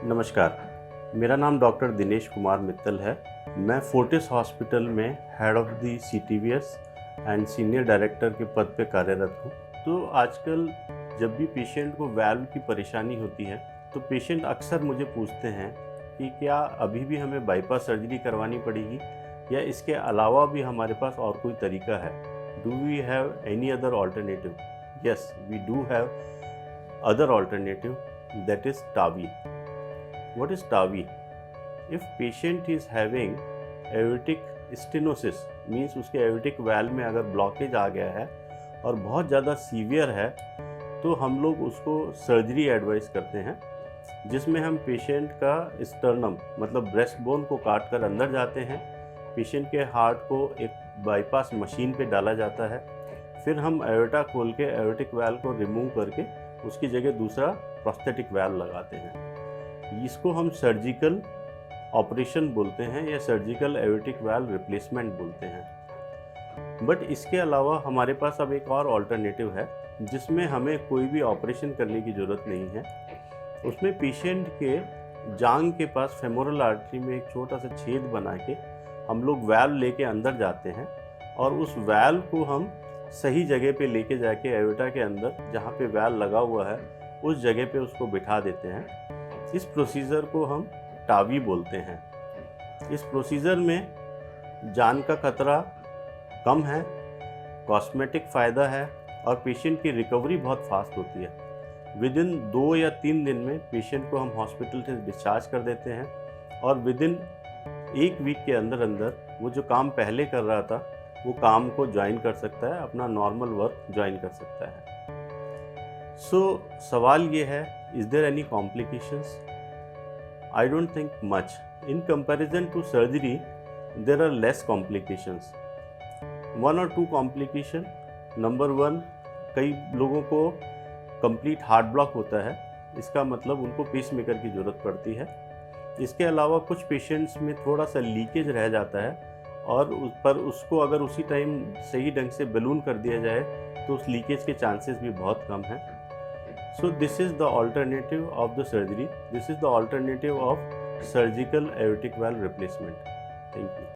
नमस्कार, मेरा नाम डॉक्टर दिनेश कुमार मित्तल है। मैं फोर्टिस हॉस्पिटल में head of the CTVS and senior director के पद पे कार्यरत हूँ। तो आजकल जब भी पेशेंट को वाल्व की परेशानी होती है, तो पेशेंट अक्सर मुझे पूछते हैं कि क्या अभी भी हमें बाईपास सर्जरी करवानी पड़ेगी या इसके अलावा भी हमारे पास और कोई तरीका है? Do we have any other alternative? Yes, we do have other alternative, that is TAVI. What is TAVI? If patient is having aortic stenosis, means उसके aortic valve में अगर ब्लॉकेज आ गया है और बहुत ज़्यादा सीवियर है, तो हम लोग उसको सर्जरी एडवाइस करते हैं, जिसमें हम पेशेंट का स्टर्नम मतलब ब्रेस्ट बोन को काट कर अंदर जाते हैं। पेशेंट के हार्ट को एक बाईपास मशीन पे डाला जाता है, फिर हम एओर्टा खोल के एओर्टिक वाल्व को रिमूव करके उसकी जगह दूसरा प्रोस्थेटिक वाल्व लगाते हैं। इसको हम सर्जिकल ऑपरेशन बोलते हैं या सर्जिकल एओर्टिक वाल्व रिप्लेसमेंट बोलते हैं। बट इसके अलावा हमारे पास अब एक और ऑल्टरनेटिव है, जिसमें हमें कोई भी ऑपरेशन करने की ज़रूरत नहीं है। उसमें पेशेंट के जांघ के पास फेमोरल आर्टरी में एक छोटा सा छेद बना के हम लोग वाल्व लेके अंदर जाते हैं और उस वाल्व को हम सही जगह पे लेके जाके एओर्टा के अंदर जहाँ पे वाल्व लगा हुआ है उस जगह पे उसको बिठा देते हैं। इस प्रोसीजर को हम टावी बोलते हैं। इस प्रोसीजर में जान का खतरा कम है, कॉस्मेटिक फ़ायदा है और पेशेंट की रिकवरी बहुत फास्ट होती है। विदिन 2 या 3 दिन में पेशेंट को हम हॉस्पिटल से डिस्चार्ज कर देते हैं और विदिन 1 वीक के अंदर अंदर वो जो काम पहले कर रहा था वो काम को ज्वाइन कर सकता है, अपना नॉर्मल वर्क ज्वाइन कर सकता है। सवाल ये है, is there any complications? I don't think much. In comparison to surgery there are less complications. 1 और 2 कॉम्प्लिकेशन। नंबर 1, कई लोगों को कंप्लीट हार्ट ब्लॉक होता है, इसका मतलब उनको पेसमेकर की ज़रूरत पड़ती है। इसके अलावा कुछ पेशेंट्स में थोड़ा सा लीकेज रह जाता है और उस पर उसको अगर उसी टाइम सही ढंग से बलून कर दिया जाए तो उस लीकेज के चांसेस भी बहुत कम हैं। So this is the alternative of the surgery, this is the alternative of surgical aortic valve replacement. Thank you.